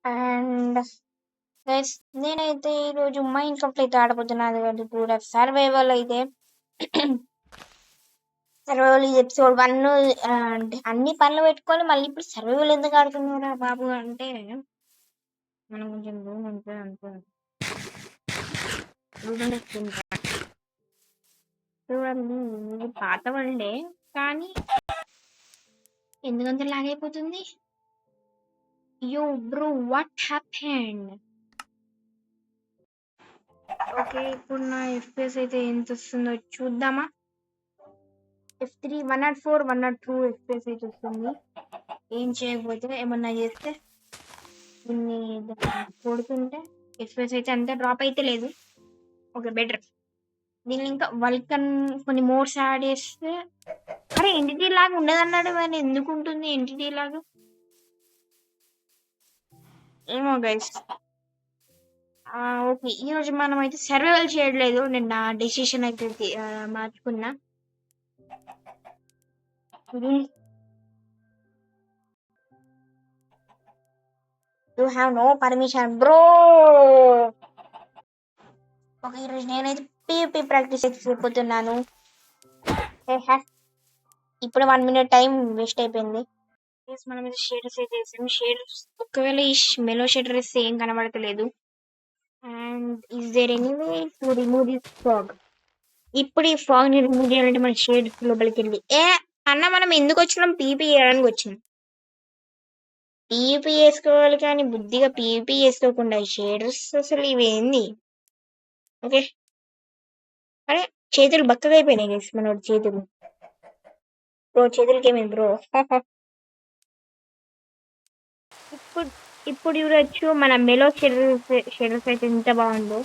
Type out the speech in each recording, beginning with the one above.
And guys నేనైతే ఈరోజు mind craft అయితే ఆడబోతున్నాను. అది కూడా సర్వైవల్ అయితే సర్వైవల్ ఎపిసోడ్ 1 అంటే అన్ని పనులు పెట్టుకొని మళ్ళీ ఇప్పుడు సర్వైవల్ ఎందుకు ఆడుతున్నారా బాబు అంటే మనం కొంచెం రూమ్ ఉంటుంది అనుకోండి. చూడండి ఇది పాత వరల్డే కానీ ఎందుకంత లాగ్ అయిపోతుంది. యో బ్రో వాట్ హ్యాపెండ్? ఓకే ఇప్పుడు నా ఎఫ్పిఎస్ అయితే ఎంత వస్తుందో చూద్దామా. F3 104 102 ఎఫ్పిఎస్ అయితే వస్తుంది. ఏం చేయకపోతే ఏమన్నా చేస్తే దీన్ని కొడుతుంటే ఎఫ్పిఎస్ అయితే అంతే డ్రాప్ అయితే లేదు. Okay better. దీన్ని ఇంకా వల్కన్ కొన్ని మోడ్స్ యాడ్ చేస్తే అరే ఎంటిటీ లాగా ఉండదన్నాడు కానీ ఎందుకు ఉంటుంది ఎంటిటీ లాగా ఏమో గైస్. ఓకే ఈరోజు మనం అయితే సర్వైవల్ చేయట్లేదు. నేను నా డెసిషన్ అయితే మార్చుకున్నా. You have no permission bro. Okay ఈరోజు నేనైతే పివిపి ప్రాక్టీస్ అయితే చేయబోతున్నాను. ఇప్పుడు 1 minute టైం వేస్ట్ అయిపోయింది. మనం షేడర్స్ అయితే వేసాము. షేడర్స్ ఒకవేళ ఈ మెలో షేడర్ వేస్తే ఏం కనబడతలేదు. And is there any way to remove this fog? ఇప్పుడు ఈ ఫాగ్ ని రిమూవ్ చేయాలంటే మన షేడ్స్ లోపలికి వెళ్ళి అన్న మనం ఎందుకు వచ్చినాం? పీపీ చేయడానికి వచ్చినాం. పీపీ వేసుకోవాలి కానీ బుద్ధిగా పీపీ వేసుకోకుండా షేడర్స్ అసలు ఇవేంది? ఓకే అరే చేతులు బక్కగా అయిపోయినాయి గైస్ మన చేతులు. బ్రో చేతులకి ఏమైంది బ్రో? ఇప్పుడు ఇప్పుడు చూడొచ్చు మన మెలో షెడర్స్ అయితే ఎంత బాగుందో.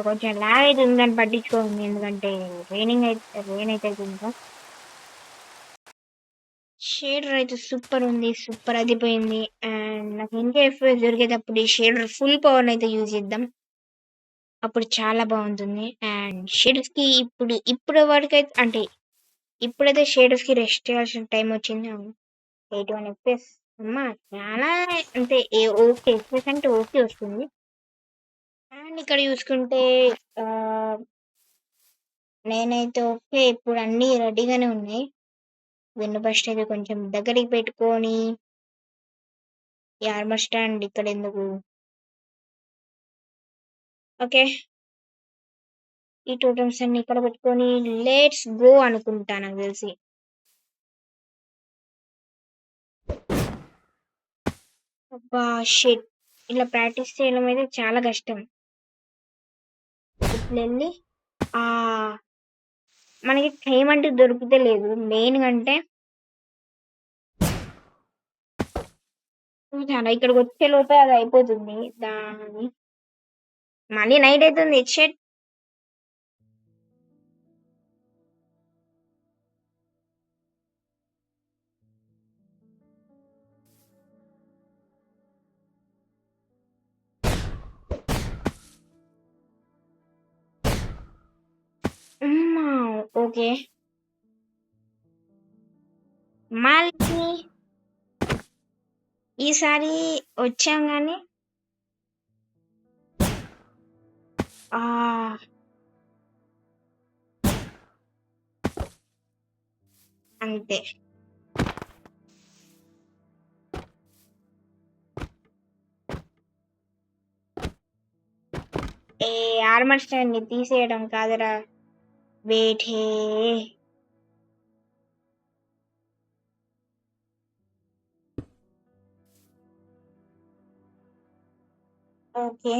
కొంచెం లాగ్ అయితే ఉందని పట్టించుకోండి ఎందుకంటే రెయిన్ అయితే ఇంకా షేడర్ అయితే సూపర్ ఉంది, సూపర్ అదిపోయింది. అండ్ నాకు ఇంకా ఎఫ్ఎస్ దొరికేటప్పుడు ఈ షేడర్ ఫుల్ పవర్ అయితే యూజ్ చేద్దాం, అప్పుడు చాలా బాగుంటుంది. అండ్ షేడర్స్ కి ఇప్పుడు వరకు అయితే అంటే ఇప్పుడైతే షేడర్స్ కి రెస్ట్ చేయాల్సిన టైం వచ్చింది. 81 ఎఫ్ఎస్ అమ్మా చాలా అంటే ఓకే ఎఫ్ఎస్ అంటే ఓకే వస్తుంది. అండ్ ఇక్కడ చూసుకుంటే నేనైతే ఓకే ఇప్పుడు అన్నీ రెడీగానే ఉన్నాయి. విండ్ బస్ట్ అయితే కొంచెం దగ్గరికి పెట్టుకొని ఈ ఆర్మర్ స్టాండ్ ఇక్కడ ఎందుకు? ఓకే ఈ టోటమ్స్ అన్ని ఇక్కడ పెట్టుకొని లెట్స్ గో అనుకుంటా నాకు తెలిసి. అబ్బా షిట్, ఇలా ప్రాక్టీస్ చేయడం అయితే చాలా కష్టం. ఇప్పుడు వెళ్ళి మనకి టైం అంటే దొరికితే లేదు. మెయిన్ అంటే ఇక్కడికి వచ్చే లోపే అది అయిపోతుంది. దాని మళ్ళీ నైట్ అవుతుంది. షెట్ ఓకే మళ్ళీ ఈసారి వచ్చాం కానీ అంతే. ఆర్మర్ స్టాండ్ ని తీసేయడం కాదురా బేఠే. ఓకే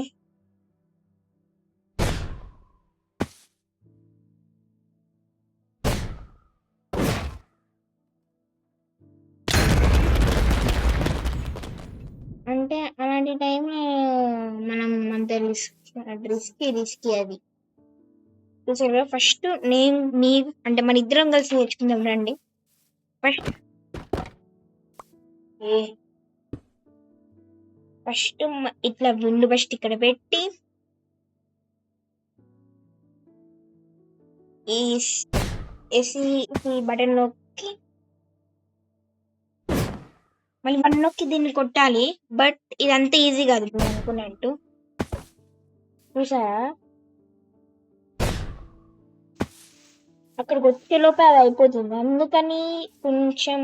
అంటే అలాంటి టైంలో మనం అంత రిస్కీ అది చూసారు. ఫస్ట్ నేను మీ అంటే మన ఇద్దరం కలిసి నేర్చుకుందాం రండి. ఫస్ట్ ఇట్లా విండ్ బస్ట్ ఇక్కడ పెట్టి ఈ ఏసీ బటన్ నొక్కి మళ్ళీ వన్ నొక్కి దీన్ని కొట్టాలి. బట్ ఇదంతా ఈజీ కాదు ఇప్పుడు అనుకున్నట్టు. చూసారా, అక్కడికి వచ్చే లోపే అది అయిపోతుంది. అందుకని కొంచెం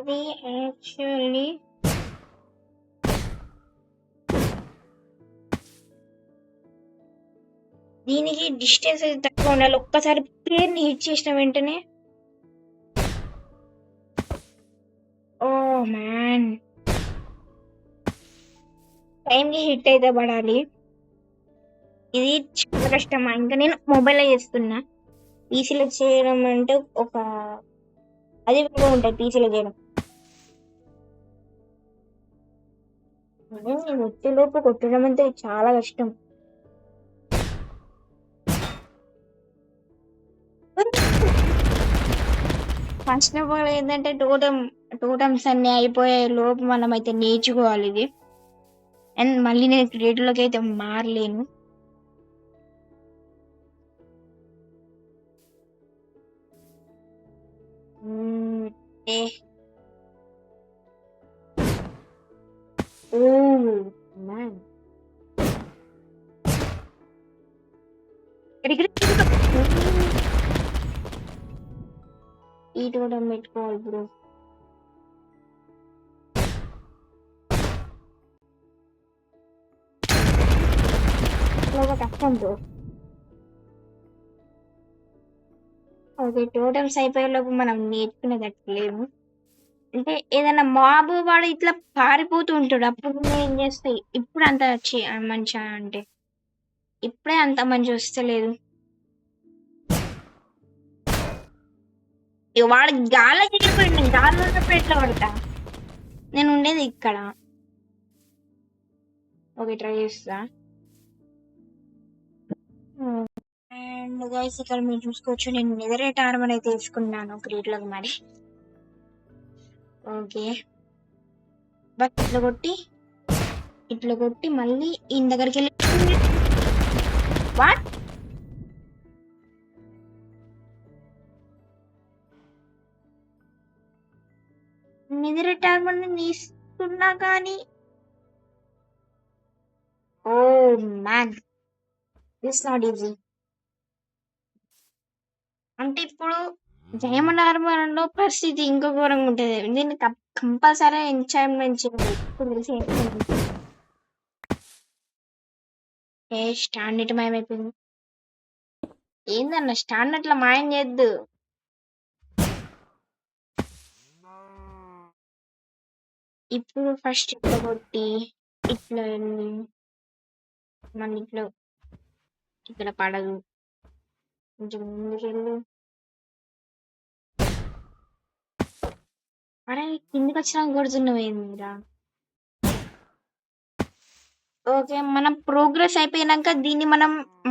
అది యాక్చువల్లీ దీనికి డిస్టెన్స్ అయితే తక్కువ ఉండాలి. ఒక్కసారి ప్లేయర్ని హిట్ చేసిన వెంటనే ఓ మ్యాన్ టైంకి హిట్ అయితే పడాలి. ఇది చాలా కష్టమా. ఇంకా నేను మొబైల్లో చేస్తున్నా. పీసీలో చేయడం అంటే ఒక అది వేరే ఉంటుంది. పీసీలో చేయడం నేను వచ్చేలోపు కొట్టడం అంటే చాలా కష్టం. ఫస్ట్ ఆఫ్ ఆల్ ఏంటంటే టోటమ్స్ అన్ని అయిపోయే లోపు మనం అయితే నేర్చుకోవాలి ఇది. అండ్ మళ్ళీ నేను క్రియేటివ్లోకి అయితే మారలేను. ఏ ఓ మ్యాన్ ఈ టోటం పెట్టుకోవాలి బ్రో. కష్టం బ్రో. ఓకే, టోటమ్స్ అయిపోయేలోపు మనం నేర్చుకునేటట్టు లేవు. అంటే ఏదైనా మాబు వాడు ఇట్లా పారిపోతూ ఉంటాడు, అప్పుడు నేను ఏం చేస్తాయి. ఇప్పుడు అంత మంచిగా అంటే ఇప్పుడే అంత మంచి వస్తలేదు. ఇక వాడు గాల్లో తిరిగిపోయింది. గాల్లో ఉన్నప్పుడు ఎట్లా పడతా. నేను ఉండేది ఇక్కడ. ఓకే, ట్రై చేస్తా. అండ్ గైస్ ఇక్కడ మీరు చూసుకోవచ్చు, నేను నెదరేట్ ఆర్మర్ అయితే తీసుకున్నాను క్రియేట్లోకి మరి. ఓకే, బట్ ఇట్లా కొట్టి మళ్ళీ ఈయన దగ్గరికి వెళ్ళి వాట్ నెదరేట్ ఆర్మర్ తీసుకున్నా కానీ oh man this not easy. అంటే ఇప్పుడు డైమండ్ ఆర్మర్లో పరిస్థితి ఇంకో ఘోరంగా ఉంటుంది. దీన్ని కంపల్సరీ ఎంచాయిన్మెంట్ చేయాలి. ఇప్పుడు తెలిసి ఏ స్టాండ్ ఇటు మాయమైపోయింది. ఏందన్న స్టాండ్ అట్లా మాయం చేయద్దు. ఇప్పుడు ఫస్ట్ ఇట్లా కొట్టి ఇట్లా వెళ్ళి మళ్ళీ ఇట్లా ఇక్కడ పడదు. కొంచెం ముందుకెళ్ళు. అరే కిందికి వచ్చినా కొడుతున్నావు ఏందిరా. ఓకే, మనం ప్రోగ్రెస్ అయిపోయినాక దీన్ని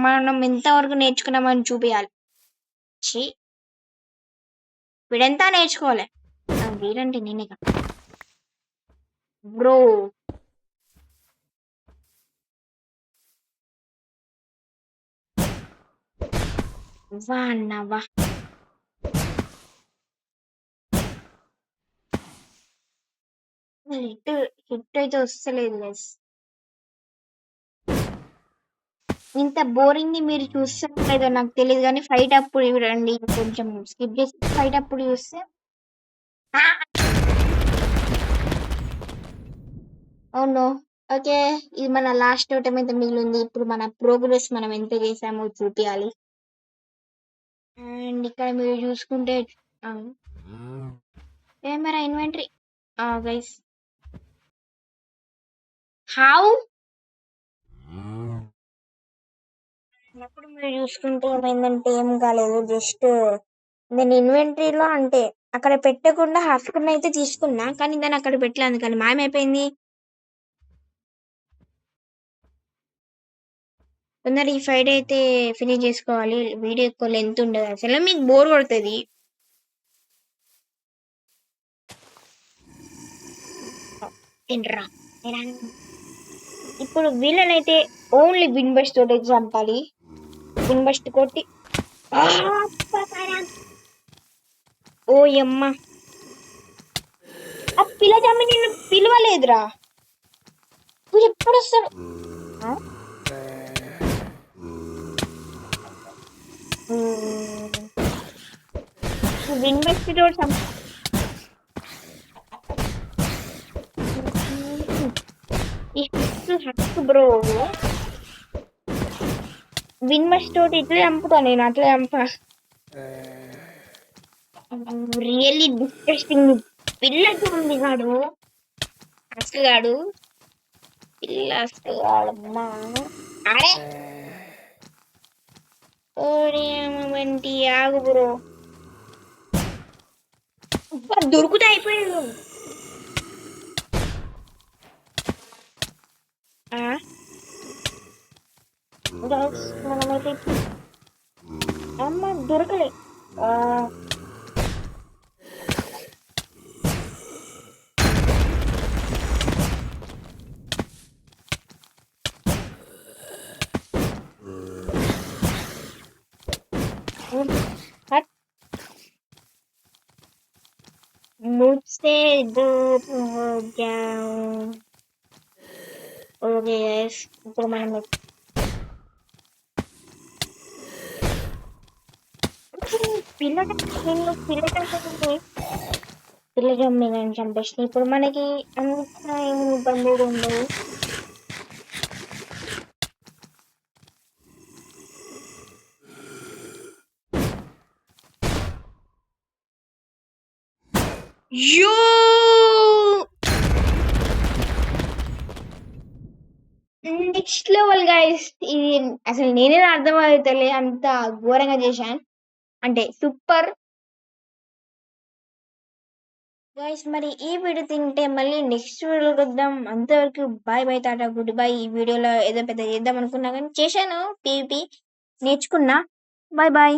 మనం ఎంతవరకు నేర్చుకున్నామని చూపించాలి. వీడంతా నేర్చుకోవాలి. వీడంటే నేనే బ్రో. వా అన్నవా హిట్ అయితే వస్తలేదు గైస్. ఇంత బోరింగ్ ని మీరు చూస్తారో లేదో నాకు తెలియదు, కానీ ఫైట్ అప్పుడు రండి కొంచెం స్కిప్ చేసి ఫైట్ అప్పుడు చూస్తే అవును. ఓకే, ఇది మన లాస్ట్ టోటం అయితే మిగిలింది. ఇప్పుడు మన ప్రోగ్రెస్ మనం ఎంత చేసామో చూపించాలి. అండ్ ఇక్కడ మీరు చూసుకుంటే కెమెరా ఇన్వెంటరీ గైస్ హౌ అప్పుడు మీరు చూసుకుంటే ఏమైందంటే ఏం కాలేదు. జస్ట్ నేను ఇన్వెంటరీలో అంటే అక్కడ పెట్టకుండా హస్కర్ని అయితే తీసుకున్నా, కానీ దాన్ని అక్కడ పెట్టలేదు. కానీ మాయమైపోయింది. కొందరు ఈ ఫైట్ అయితే ఫినిష్ చేసుకోవాలి. వీడియో ఎక్కువ లెంత్ ఉండదు, అసలు మీకు బోర్ కొడుతుంది. ఏంట్రా ఇప్పుడు వీళ్ళనైతే ఓన్లీ విన్ బస్ట్ తోటి చంపాలి. విన్ బస్ట్ కొట్టి ఆ, ఓ యమ్మ ఆ పిల్ల జమ్మి నిన్ను పిలవలేదురా నువ్వు ఎప్పుడు వస్తాడు ఇన్వెస్టిగేట్ ఈ హక్కు బ్రో విన్మస్ తోటి ఇట్లే చంపుతా నేను అట్లే చంపా రియల్లీ డిస్కస్టింగ్ పిల్లకి ఉంది కాడు అసలుగాడు పిల్ల అసలుగాడమ్మా అరే ఓడి వంటి ఆగు బ్రో దొరుకుతా అయిపోయాడు మనమైతే అమ్మ దొరకలే मुझसे दूर हो जाओ ఓకే గైస్ ఇప్పుడు మనం పిల్ల నిన్ను పిల్ల జమ్మిని చంపేసిన ఇప్పుడు మనకి అంత ఏమి ఇబ్బందులు ఉండవు యో నెక్స్ట్ లెవెల్ గైస్ ఇది అసలు నేనే అర్థమవుతలే అంత ఘోరంగా చేశాను అంటే సూపర్ గైస్ మరి ఈ వీడియో తింటే మళ్ళీ నెక్స్ట్ వీడియో వద్దాం అంతవరకు బాయ్ బాయ్ టాటా గుడ్ బై ఈ వీడియోలో ఏదో పెద్ద చేద్దాం అనుకున్నా కానీ చేశాను పీవీపీ నేర్చుకున్నా బాయ్ బాయ్